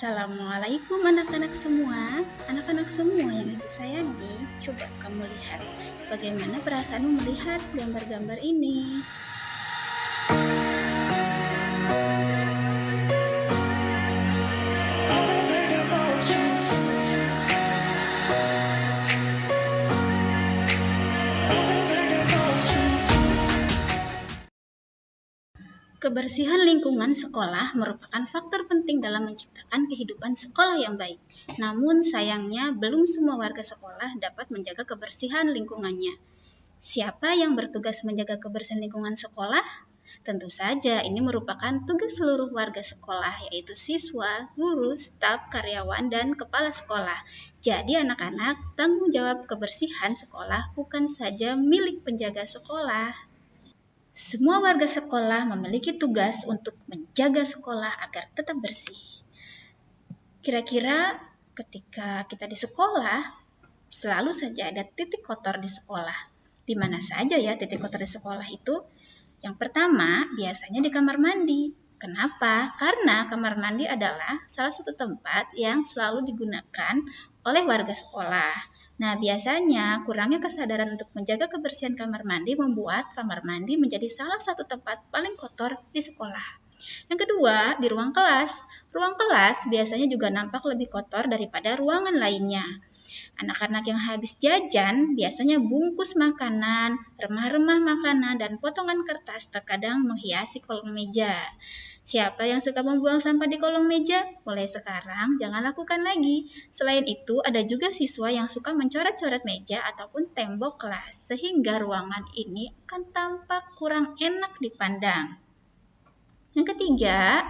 Assalamualaikum anak-anak semua. Anak-anak semua yang ibu sayangi, coba kamu lihat bagaimana perasaanmu melihat gambar-gambar ini. Kebersihan lingkungan sekolah merupakan faktor penting dalam menciptakan kehidupan sekolah yang baik. Namun sayangnya belum semua warga sekolah dapat menjaga kebersihan lingkungannya. Siapa yang bertugas menjaga kebersihan lingkungan sekolah? Tentu saja ini merupakan tugas seluruh warga sekolah, yaitu siswa, guru, staf, karyawan, dan kepala sekolah. Jadi anak-anak, tanggung jawab kebersihan sekolah bukan saja milik penjaga sekolah. Semua warga sekolah memiliki tugas untuk menjaga sekolah agar tetap bersih. Kira-kira ketika kita di sekolah, selalu saja ada titik kotor di sekolah. Di mana saja ya titik kotor di sekolah itu? Yang pertama, biasanya di kamar mandi. Kenapa? Karena kamar mandi adalah salah satu tempat yang selalu digunakan oleh warga sekolah. Nah, biasanya kurangnya kesadaran untuk menjaga kebersihan kamar mandi membuat kamar mandi menjadi salah satu tempat paling kotor di sekolah. Yang kedua, di ruang kelas. Ruang kelas biasanya juga nampak lebih kotor daripada ruangan lainnya. Anak-anak yang habis jajan biasanya bungkus makanan, remah-remah makanan, dan potongan kertas terkadang menghiasi kolong meja. Siapa yang suka membuang sampah di kolong meja? Mulai sekarang jangan lakukan lagi. Selain itu, ada juga siswa yang suka mencoret-coret meja ataupun tembok kelas, sehingga ruangan ini akan tampak kurang enak dipandang. Yang ketiga,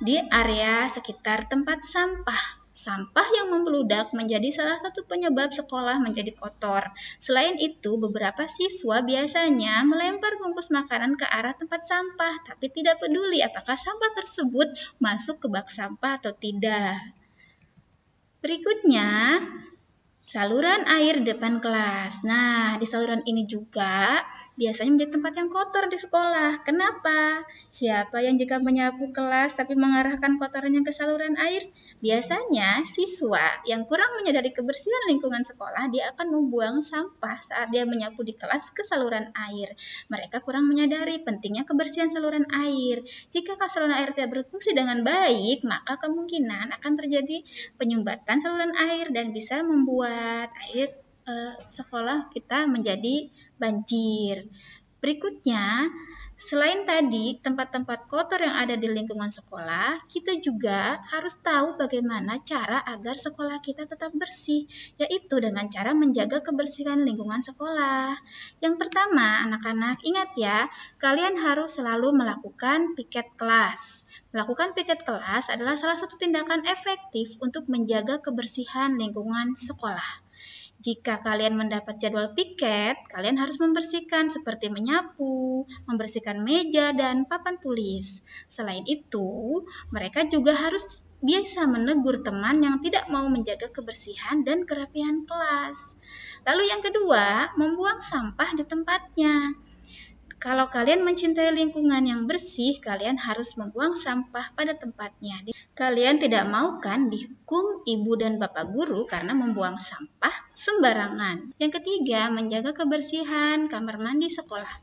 di area sekitar tempat sampah. Sampah yang membludak menjadi salah satu penyebab sekolah menjadi kotor. Selain itu, beberapa siswa biasanya melempar bungkus makanan ke arah tempat sampah, tapi tidak peduli apakah sampah tersebut masuk ke bak sampah atau tidak. Berikutnya, saluran air di depan kelas. Nah, di saluran ini juga biasanya menjadi tempat yang kotor di sekolah. Kenapa? Siapa yang jika menyapu kelas tapi mengarahkan kotorannya ke saluran air? Biasanya siswa yang kurang menyadari kebersihan lingkungan sekolah, dia akan membuang sampah saat dia menyapu di kelas ke saluran air. Mereka kurang menyadari pentingnya kebersihan saluran air. Jika saluran air tidak berfungsi dengan baik, maka kemungkinan akan terjadi penyumbatan saluran air dan bisa membuat air sekolah kita menjadi banjir. Berikutnya, selain tadi tempat-tempat kotor yang ada di lingkungan sekolah, kita juga harus tahu bagaimana cara agar sekolah kita tetap bersih, yaitu dengan cara menjaga kebersihan lingkungan sekolah. Yang pertama, anak-anak ingat ya, kalian harus selalu melakukan piket kelas. Melakukan piket kelas adalah salah satu tindakan efektif untuk menjaga kebersihan lingkungan sekolah. Jika kalian mendapat jadwal piket, kalian harus membersihkan seperti menyapu, membersihkan meja, dan papan tulis. Selain itu, mereka juga harus biasa menegur teman yang tidak mau menjaga kebersihan dan kerapihan kelas. Lalu yang kedua, membuang sampah di tempatnya. Kalau kalian mencintai lingkungan yang bersih, kalian harus membuang sampah pada tempatnya. Kalian tidak mau kan dihukum ibu dan bapak guru karena membuang sampah sembarangan. Yang ketiga, menjaga kebersihan kamar mandi sekolah.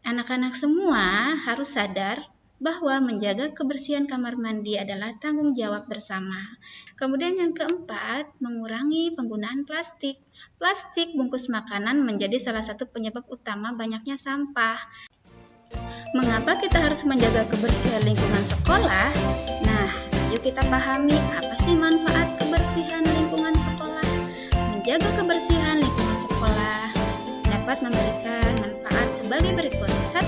Anak-anak semua harus sadar bahwa menjaga kebersihan kamar mandi adalah tanggung jawab bersama. Kemudian yang keempat, mengurangi penggunaan plastik. Plastik bungkus makanan menjadi salah satu penyebab utama banyaknya sampah. Mengapa kita harus menjaga kebersihan lingkungan sekolah? Nah, yuk kita pahami apa sih manfaat kebersihan lingkungan sekolah. Menjaga kebersihan lingkungan sekolah dapat memberikan manfaat sebagai berikut. 1.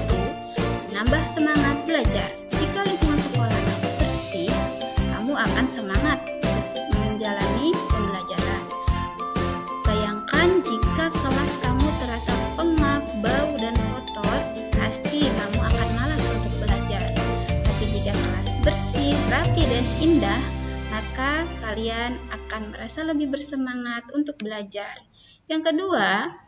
Menambah semangat belajar. Jika lingkungan sekolah bersih, kamu akan semangat untuk menjalani pembelajaran. Bayangkan jika kelas kamu terasa pengap, bau, dan kotor, pasti kamu akan malas untuk belajar. Tapi jika kelas bersih, rapi, dan indah, maka kalian akan merasa lebih bersemangat untuk belajar. Yang kedua,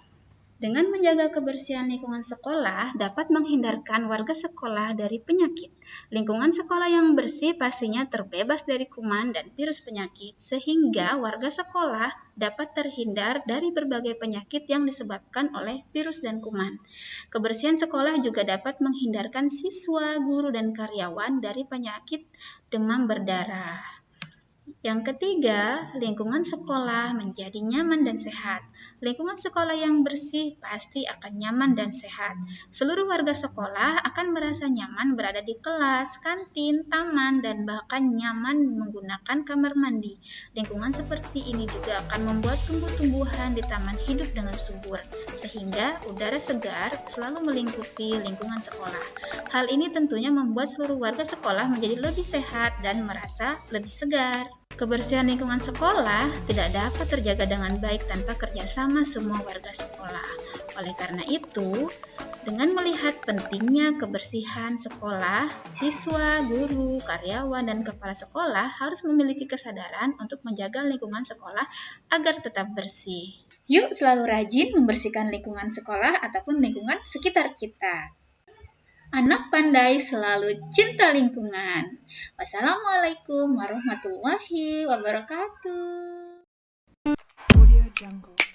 Dengan menjaga kebersihan lingkungan sekolah dapat menghindarkan warga sekolah dari penyakit. Lingkungan sekolah yang bersih pastinya terbebas dari kuman dan virus penyakit, sehingga warga sekolah dapat terhindar dari berbagai penyakit yang disebabkan oleh virus dan kuman. Kebersihan sekolah juga dapat menghindarkan siswa, guru, dan karyawan dari penyakit demam berdarah. Yang ketiga, lingkungan sekolah menjadi nyaman dan sehat. Lingkungan sekolah yang bersih pasti akan nyaman dan sehat. Seluruh warga sekolah akan merasa nyaman berada di kelas, kantin, taman, dan bahkan nyaman menggunakan kamar mandi. Lingkungan seperti ini juga akan membuat tumbuh-tumbuhan di taman hidup dengan subur, sehingga udara segar selalu melingkupi lingkungan sekolah. Hal ini tentunya membuat seluruh warga sekolah menjadi lebih sehat dan merasa lebih segar. Kebersihan lingkungan sekolah tidak dapat terjaga dengan baik tanpa kerjasama semua warga sekolah. Oleh karena itu, dengan melihat pentingnya kebersihan sekolah, siswa, guru, karyawan, dan kepala sekolah harus memiliki kesadaran untuk menjaga lingkungan sekolah agar tetap bersih. Yuk selalu rajin membersihkan lingkungan sekolah ataupun lingkungan sekitar kita. Anak pandai selalu cinta lingkungan. Wassalamualaikum warahmatullahi wabarakatuh. Audio Jungle.